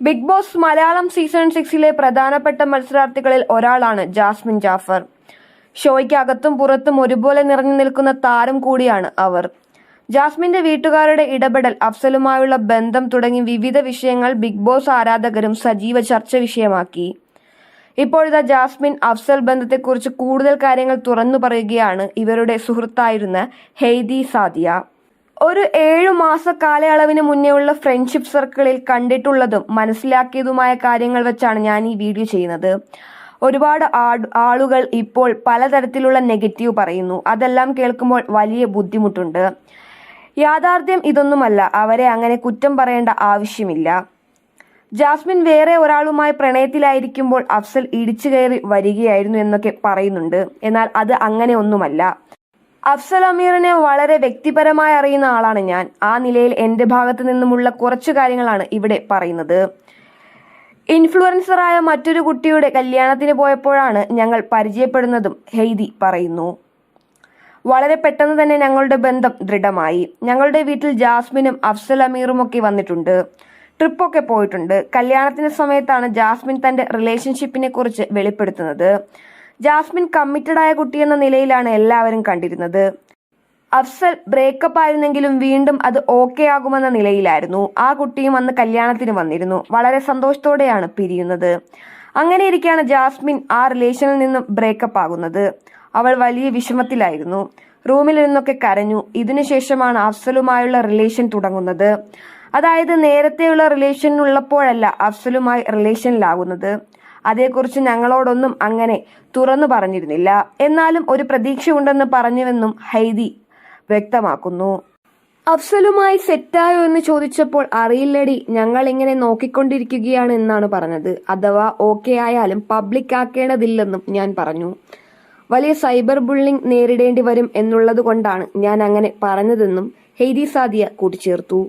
Big boss Malayalam season 6 പ്രധാനപ്പെട്ട മത്സരാർത്ഥികളിൽ ഒരാളാണ് Jasmine Jafar. ഷോയ്ക്ക് അകത്തും പുറത്തും ഒരുപോലെ നിറഞ്ഞു നിൽക്കുന്ന താരം കൂടിയാണ് അവർ. ജാസ്മിന്റെ വീട്ടുകാരുടെ ഇടപെടൽ, അഫ്സലുമായുള്ള ബന്ധം തുടങ്ങി വിവിധ വിഷയങ്ങൾ ബിഗ് ബോസ് ആരാധകരും സജീവ ചർച്ച വിഷയമാക്കി. ഇപ്പോഴത്തെ ജാസ്മിൻ അഫ്സൽ ബന്ധത്തെക്കുറിച്ച് കൂടുതൽ കാര്യങ്ങൾ തുറന്നു പറയുകയാണ് ഇവരുടെ സുഹൃത്തായിരുന്ന ഹെയ്തി സാദിയ. ഒരു 7 മാസ കാലയളവിന് മുന്നേയുള്ള ഫ്രണ്ട്ഷിപ്പ് സർക്കിളിൽ കണ്ടിട്ടുള്ളതും മനസ്സിലാക്കിയതുമായ കാര്യങ്ങൾ വെച്ചാണ് ഞാൻ ഈ വീഡിയോ ചെയ്യുന്നത്. ഒരുപാട് ആളുകൾ ഇപ്പോൾ പലതരത്തിലുള്ള നെഗറ്റീവ് പറയുന്നു. അതെല്ലാം കേൾക്കുമ്പോൾ വലിയ ബുദ്ധിമുട്ടുണ്ട്. യാഥാർത്ഥ്യം ഇതൊന്നുമല്ല. അവരെ അങ്ങനെ കുറ്റം പറയേണ്ട ആവശ്യമില്ല. ജാസ്മിൻ വേറെ ഒരാളുമായി പ്രണയത്തിലായിരിക്കുമ്പോൾ അഫ്സൽ ഇടിച്ചു കയറി വരികയായിരുന്നു എന്നൊക്കെ പറയുന്നുണ്ട്. എന്നാൽ അത് അങ്ങനെ ഒന്നുമല്ല. അഫ്സൽ അമീറിനെ വളരെ വ്യക്തിപരമായി അറിയുന്ന ആളാണ് ഞാൻ. ആ നിലയിൽ എന്റെ ഭാഗത്തു നിന്നുമുള്ള കുറച്ചു കാര്യങ്ങളാണ് ഇവിടെ പറയുന്നത്. ഇൻഫ്ലുവൻസറായ മറ്റൊരു കുട്ടിയുടെ കല്യാണത്തിന് പോയപ്പോഴാണ് ഞങ്ങൾ പരിചയപ്പെടുന്നതും ഹെയ്തി പറയുന്നു. വളരെ പെട്ടെന്ന് തന്നെ ഞങ്ങളുടെ ബന്ധം ദൃഢമായി. ഞങ്ങളുടെ വീട്ടിൽ ജാസ്മിനും അഫ്സൽ അമീറും ഒക്കെ വന്നിട്ടുണ്ട്. ട്രിപ്പൊക്കെ പോയിട്ടുണ്ട്. കല്യാണത്തിന്റെ സമയത്താണ് ജാസ്മിൻ തന്റെ റിലേഷൻഷിപ്പിനെ കുറിച്ച് വെളിപ്പെടുത്തുന്നത്. ജാസ്മിൻ കമ്മിറ്റഡ് ആയ കുട്ടിയെന്ന നിലയിലാണ് എല്ലാവരും കണ്ടിരുന്നത്. അഫ്സൽ ബ്രേക്കപ്പ് ആയിരുന്നെങ്കിലും വീണ്ടും അത് ഓക്കെ ആകുമെന്ന നിലയിലായിരുന്നു. ആ കുട്ടിയും അന്ന് കല്യാണത്തിന് വന്നിരുന്നു. വളരെ സന്തോഷത്തോടെയാണ് പിരിയുന്നത്. അങ്ങനെ ഇരിക്കെയാണ് ജാസ്മിൻ ആ റിലേഷനിൽ നിന്നും ബ്രേക്കപ്പ് ആകുന്നത്. അവൾ വലിയ വിഷമത്തിലായിരുന്നു. റൂമിലിരുന്നൊക്കെ കരഞ്ഞു. ഇതിനുശേഷമാണ് അഫ്സലുമായുള്ള റിലേഷൻ തുടങ്ങുന്നത്. അതായത് നേരത്തെയുള്ള റിലേഷനിലുള്ളപ്പോഴല്ല അഫ്സലുമായി റിലേഷനിലാകുന്നത്. അതേക്കുറിച്ച് ഞങ്ങളോടൊന്നും അങ്ങനെ തുറന്നു പറഞ്ഞിരുന്നില്ല. എന്നാലും ഒരു പ്രതീക്ഷയുണ്ടെന്ന് പറഞ്ഞുവെന്നും ഹൈദി വ്യക്തമാക്കുന്നു. അഫ്സലുമായി സെറ്റായോ എന്ന് ചോദിച്ചപ്പോൾ അറിയില്ലടി, ഞങ്ങൾ ഇങ്ങനെ നോക്കിക്കൊണ്ടിരിക്കുകയാണ് എന്നാണ് പറഞ്ഞത്. അഥവാ ഓക്കെ ആയാലും പബ്ലിക് ആക്കേണ്ടതില്ലെന്നും ഞാൻ പറഞ്ഞു. വലിയ സൈബർ ബുള്ളിംഗ് നേരിടേണ്ടി വരും എന്നുള്ളത് കൊണ്ടാണ് ഞാൻ അങ്ങനെ പറഞ്ഞതെന്നും ഹെയ്തി സാദിയ കൂട്ടിച്ചേർത്തു.